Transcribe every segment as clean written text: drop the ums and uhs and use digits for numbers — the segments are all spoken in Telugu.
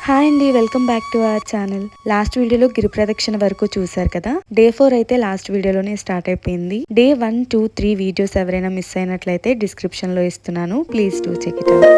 హాయ్ అండి, welcome back to our channel. Last వీడియోలో గిరి ప్రదక్షిణ వరకు చూసారు కదా. డే 4 అయితే లాస్ట్ వీడియోలోనే స్టార్ట్ అయిపోయింది. డే 1, 2, 3 వీడియోస్ ఎవరైనా మిస్ అయినట్లయితే డిస్క్రిప్షన్ లో ఇస్తున్నాను, please do check it out.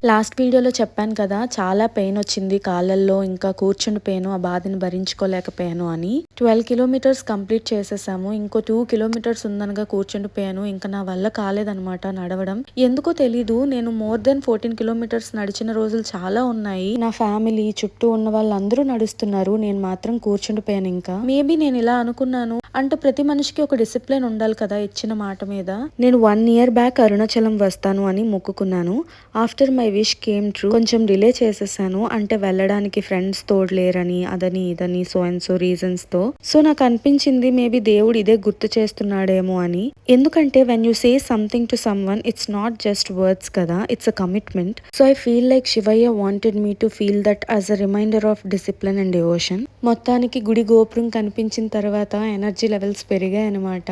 Last వీడియోలో చెప్పాను కదా, చాలా పెయిన్ వచ్చింది కాళ్ళల్లో, ఇంకా కూర్చుండిపోయాను, ఆ బాధని భరించుకోలేకపోయాను అని. 12 కిలోమీటర్స్ కంప్లీట్ చేసేసాము. ఇంకో 2 కిలోమీటర్స్ ఉందనగా కూర్చుండిపోయాను. ఇంకా నా వల్ల కాలేదనమాట నడవడం. ఎందుకో తెలీదు, నేను మోర్ దెన్ 14 కిలోమీటర్స్ నడిచిన రోజులు చాలా ఉన్నాయి. నా ఫ్యామిలీ చుట్టూ ఉన్న వాళ్ళందరూ నడుస్తున్నారు, నేను మాత్రం కూర్చుండిపోయాను. ఇంకా మేబీ నేను ఇలా అనుకున్నాను అంటే, ప్రతి మనిషికి ఒక డిసిప్లిన్ ఉండాలి కదా ఇచ్చిన మాట మీద. నేను 1 year బ్యాక్ అరుణాచలం వస్తాను అని మొక్కుకున్నాను. After my wish came true. కొంచెం డిలే చేసేసాను, అంటే వెళ్ళడానికి ఫ్రెండ్స్ తోడలేరని, అదని ఇదని సో అండ్ సో రీజన్స్ తో. సో నాకు అనిపించింది మేబీ దేవుడు ఇదే గుర్తు చేస్తున్నాడేమో అని. ఎందుకంటే when you say something to someone, it's not just words కదా, it's a commitment. So I feel like Shivayya wanted me to feel that as a reminder of discipline and devotion. మొత్తానికి గుడి గోపురం కనిపించిన తర్వాత ఎనర్జీ లెవెల్స్ పెరిగాయి అనమాట.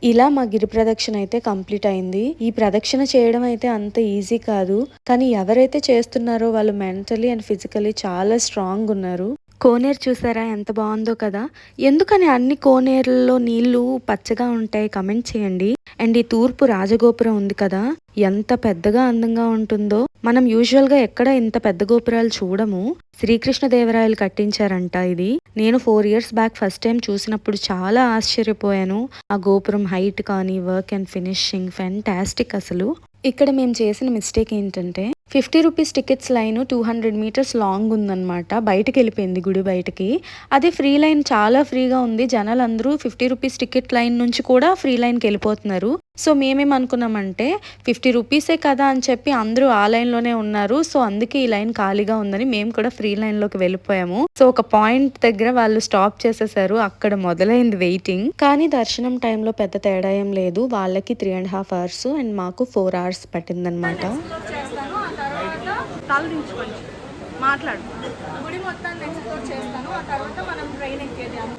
ఇలా మా గిరి ప్రదక్షిణ అయితే కంప్లీట్ అయింది. ఈ ప్రదక్షిణ చేయడం అయితే అంత ఈజీ కాదు, కానీ ఎవరైతే చేస్తున్నారో వాళ్ళు మెంటలీ అండ్ ఫిజికలీ చాలా స్ట్రాంగ్ ఉన్నారు. కోనేరు చూసారా ఎంత బాగుందో కదా. ఎందుకని అన్ని కోనేరుల్లో నీళ్లు పచ్చగా ఉంటాయి కమెంట్ చేయండి. అండ్ ఈ తూర్పు రాజగోపురం ఉంది కదా, ఎంత పెద్దగా అందంగా ఉంటుందో. మనం యూజువల్ గా ఎక్కడ ఇంత పెద్ద గోపురాలు చూడము. శ్రీకృష్ణదేవరాయలు కట్టించారంట ఇది. నేను 4 years బ్యాక్ ఫస్ట్ టైం చూసినప్పుడు చాలా ఆశ్చర్యపోయాను. ఆ గోపురం హైట్ కానీ వర్క్ అండ్ ఫినిషింగ్ ఫెంటాస్టిక్ అసలు. ఇక్కడ మేము చేసిన మిస్టేక్ ఏంటంటే, 50 rupees tickets line 200 meters long ఉందన్నమాట. బయటకు వెళ్ళిపోయింది గుడి బయటకి. అదే ఫ్రీ లైన్ చాలా ఫ్రీగా ఉంది. జనాలు అందరూ 50 రూపీస్ టికెట్ లైన్ నుంచి కూడా ఫ్రీ లైన్కి వెళ్ళిపోతున్నారు. సో మేమేమనుకున్నామంటే 50 రూపీసే కదా అని చెప్పి అందరూ ఆ లైన్లోనే ఉన్నారు, సో అందుకే ఈ లైన్ ఖాళీగా ఉందని మేము కూడా ఫ్రీ లైన్లోకి వెళ్ళిపోయాము. సో ఒక పాయింట్ దగ్గర వాళ్ళు స్టాప్ చేసేసారు, అక్కడ మొదలైంది వెయిటింగ్. కానీ దర్శనం టైంలో పెద్ద తేడా ఏం లేదు. వాళ్ళకి 3.5 hours అండ్ మాకు 4 hours పట్టిందనమాట. తలదించుకోండి, మాట్లాడు. గుడి మొత్తాన్ని ఎక్స్ప్లోర్ చేస్తాను, ఆ తర్వాత మనం ట్రైన్ ఎక్కేదాము.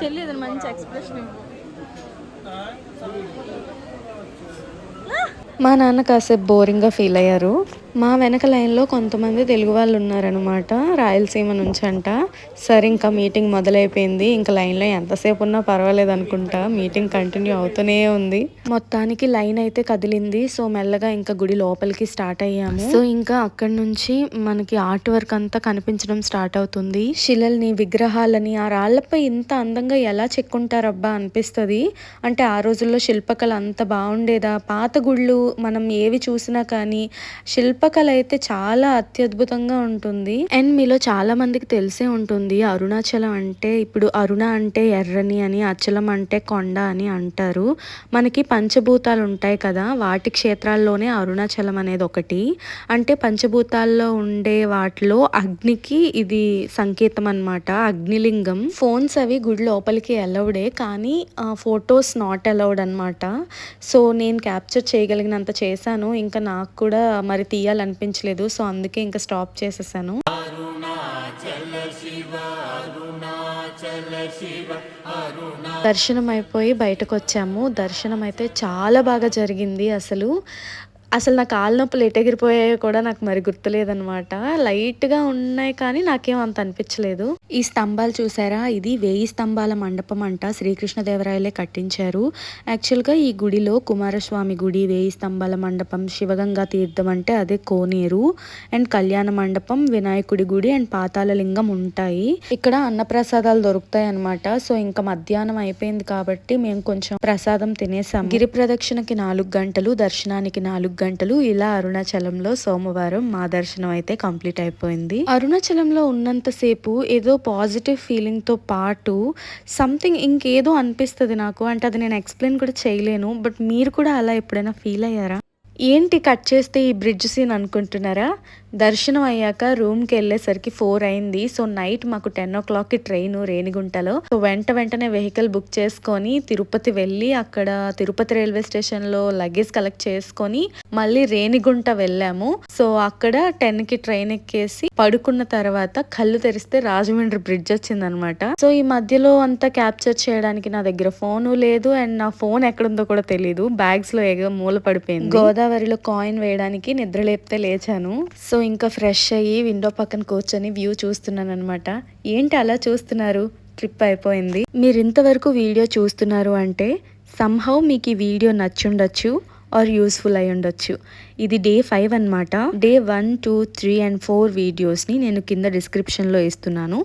చెల్లి అది మంచి ఎక్స్ప్రెషన్. మా నాన్న కాసేపు బోరింగ్గా ఫీల్ అయ్యారు. మా వెనక లైన్లో కొంతమంది తెలుగు వాళ్ళు ఉన్నారనమాట, రాయలసీమ నుంచి అంట. సరే ఇంకా మీటింగ్ మొదలైపోయింది. ఇంకా లైన్లో ఎంతసేపు ఉన్నా పర్వాలేదు అనుకుంటా, మీటింగ్ కంటిన్యూ అవుతూనే ఉంది. మొత్తానికి లైన్ అయితే కదిలింది. సో మెల్లగా ఇంకా గుడి లోపలికి స్టార్ట్ అయ్యాము. సో ఇంకా అక్కడి నుంచి మనకి ఆర్ట్ వర్క్ అంతా కనిపించడం స్టార్ట్ అవుతుంది. శిలల్ని, విగ్రహాలని ఆ రాళ్లపై ఇంత అందంగా ఎలా చెక్కుంటారబ్బా అనిపిస్తుంది. అంటే ఆ రోజుల్లో శిల్పకళ అంత బాగుండేదా. పాత గుళ్ళు మనం ఏవి చూసినా కానీ శిల్పకళ అయితే చాలా అత్యద్భుతంగా ఉంటుంది. అండ్ మీలో చాలా మందికి తెలిసే ఉంటుంది, అరుణాచలం అంటే, ఇప్పుడు అరుణ అంటే ఎర్రని అని, అచలం అంటే కొండ అని అంటారు. మనకి పంచభూతాలు ఉంటాయి కదా, వాటి క్షేత్రాల్లోనే అరుణాచలం అనేది ఒకటి. అంటే పంచభూతాల్లో ఉండే వాటిలో అగ్నికి ఇది సంకేతం అన్నమాట, అగ్నిలింగం. ఫోన్స్ అవి గుడి లోపలికి అలౌడే, కానీ ఫొటోస్ నాట్ అలౌడ్ అనమాట. సో నేను క్యాప్చర్ చేయగలిగినంత చేశాను. ఇంకా నాకు కూడా మరి తీయాలనిపించలేదు, సో అందుకే ఇంకా స్టాప్ చేసేసాను. దర్శనం అయిపోయి బయటకు వచ్చాము. దర్శనం అయితే చాలా బాగా జరిగింది. అసలు నా కాళ్ళ నొప్పులు ఎటెగిరిపోయాయో కూడా నాకు మరి గుర్తులేదనమాట. లైట్గా ఉన్నాయి కానీ నాకేం అంత అనిపించలేదు. ఈ స్తంభాలు చూసారా, ఇది 1000 స్తంభాల మండపం అంట, శ్రీకృష్ణదేవరాయలే కట్టించారు. యాక్చువల్గా ఈ గుడిలో కుమారస్వామి గుడి, 1000 స్తంభాల మండపం, శివగంగా తీర్థం అంటే అదే కోనేరు, అండ్ కళ్యాణ మండపం, వినాయకుడి గుడి అండ్ పాతాళలింగం ఉంటాయి. ఇక్కడ అన్నప్రసాదాలు దొరుకుతాయి అనమాట. సో ఇంకా మధ్యాహ్నం అయిపోయింది కాబట్టి మేము కొంచెం ప్రసాదం తినేసాం. గిరి ప్రదక్షిణకి 4 గంటలు, దర్శనానికి 4 గంటలు. ఇలా అరుణాచలంలో సోమవారం మా దర్శనం అయితే కంప్లీట్ అయిపోయింది. అరుణాచలంలో ఉన్నంతసేపు ఏదో పాజిటివ్ ఫీలింగ్ తో పాటు సంథింగ్ ఇంకేదో అనిపిస్తుంది నాకు. అంటే అది నేను ఎక్స్ప్లెయిన్ కూడా చేయలేను. బట్ మీరు కూడా అలా ఎప్పుడైనా ఫీల్ అయ్యారా? ఏంటి కట్ చేస్తే ఈ బ్రిడ్జ్ సీన్ అనుకుంటున్నారా? దర్శనం అయ్యాక రూమ్కి వెళ్ళేసరికి 4 అయింది. సో నైట్ మాకు 10 o'clock ట్రైన్ రేణిగుంటలో. సో వెంటనే వెహికల్ బుక్ చేసుకొని తిరుపతి వెళ్ళి అక్కడ తిరుపతి రైల్వే స్టేషన్లో లగేజ్ కలెక్ట్ చేసుకొని మళ్ళీ రేణిగుంట వెళ్ళాము. సో అక్కడ 10కి ట్రైన్ ఎక్కేసి పడుకున్న తర్వాత కళ్ళు తెరిస్తే రాజమండ్రి బ్రిడ్జ్ వచ్చిందనమాట. సో ఈ మధ్యలో అంతా క్యాప్చర్ చేయడానికి నా దగ్గర ఫోను లేదు అండ్ నా ఫోన్ ఎక్కడుందో కూడా తెలియదు. బ్యాగ్స్ లో ఏదో మూల పడిపోయింది. గోదావరిలో కాయిన్ వేయడానికి నిద్ర లేపితే లేచాను. సో ఇంకా ఫ్రెష్ అయ్యి విండో పక్కన కూర్చొని వ్యూ చూస్తున్నాను అనమాట. ఏంటి అలా చూస్తున్నారు? ట్రిప్ అయిపోయింది. మీరు ఇంతవరకు వీడియో చూస్తున్నారు అంటే సమ్హౌ మీకు ఈ వీడియో నచ్చుండొచ్చు ఆర్ యూస్ఫుల్ అయి ఉండొచ్చు. ఇది డే 5 అనమాట. డే 1, 2, 3 and 4 వీడియోస్ని నేను కింద డిస్క్రిప్షన్లో ఇస్తున్నాను.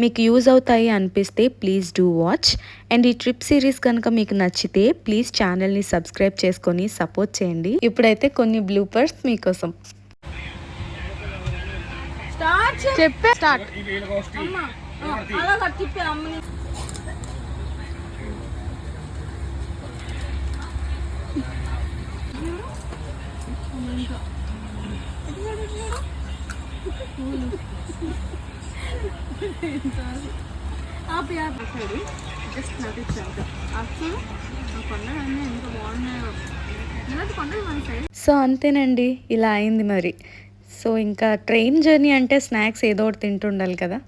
మీకు యూజ్ అవుతాయి అనిపిస్తే ప్లీజ్ డూ వాచ్. అండ్ ఈ ట్రిప్ సిరీస్ కనుక మీకు నచ్చితే ప్లీజ్ ఛానల్ని సబ్స్క్రైబ్ చేసుకొని సపోర్ట్ చేయండి. ఇప్పుడైతే కొన్ని బ్లూపర్స్ మీకోసం. స్టార్ట్ అమ్మా అలా కట్టిప్పే అమ్మని. జస్ట్ నటించాక అసలు ఆ కొండలన్నీ ఎంత బాగున్నాయో. ఇలాంటి కొండలు మన సైడ్. సో అంతేనండి, ఇలా అయింది మరి. సో ఇంకా ట్రైన్ జర్నీ అంటే స్నాక్స్ ఏదో ఒకటి తింటుండాలి కదా.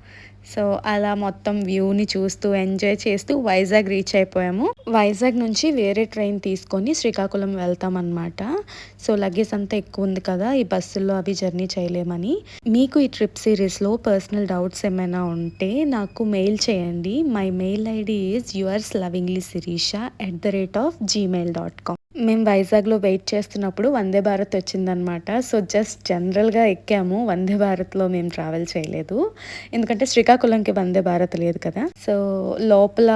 సో అలా మొత్తం వ్యూని చూస్తూ ఎంజాయ్ చేస్తూ వైజాగ్ రీచ్ అయిపోయాము. వైజాగ్ నుంచి వేరే ట్రైన్ తీసుకొని శ్రీకాకుళం వెళ్తామన్నమాట. సో లగేజ్ అంతా ఎక్కువ ఉంది కదా, ఈ బస్సుల్లో అవి జర్నీ చేయలేమని. మీకు ఈ ట్రిప్ సిరీస్లో పర్సనల్ డౌట్స్ ఏమైనా ఉంటే నాకు మెయిల్ చేయండి. My mail ID is yoursluvinglysirisha@gmail.com. మేము వైజాగ్లో వెయిట్ చేస్తున్నప్పుడు వందే భారత్ వచ్చిందనమాట. సో జస్ట్ జనరల్గా ఎక్కాము, వందే భారత్లో మేము ట్రావెల్ చేయలేదు. ఎందుకంటే శ్రీకాకుళంకి వందే భారత్ లేదు కదా. సో లోపల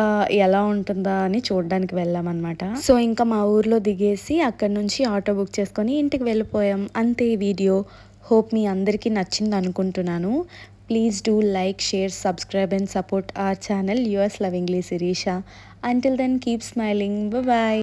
ఎలా ఉంటుందా అని చూడడానికి వెళ్ళామన్నమాట. సో ఇంకా మా ఊర్లో దిగేసి అక్కడ నుంచి ఆటో బుక్ చేసుకొని ఇంటికి వెళ్ళిపోయాం. అంతే ఈ వీడియో. హోప్ మీ అందరికీ నచ్చింది అనుకుంటున్నాను. Please do like, share, subscribe and support our channel yours lovingly Sirisha. Until then, keep smiling. Bye bye.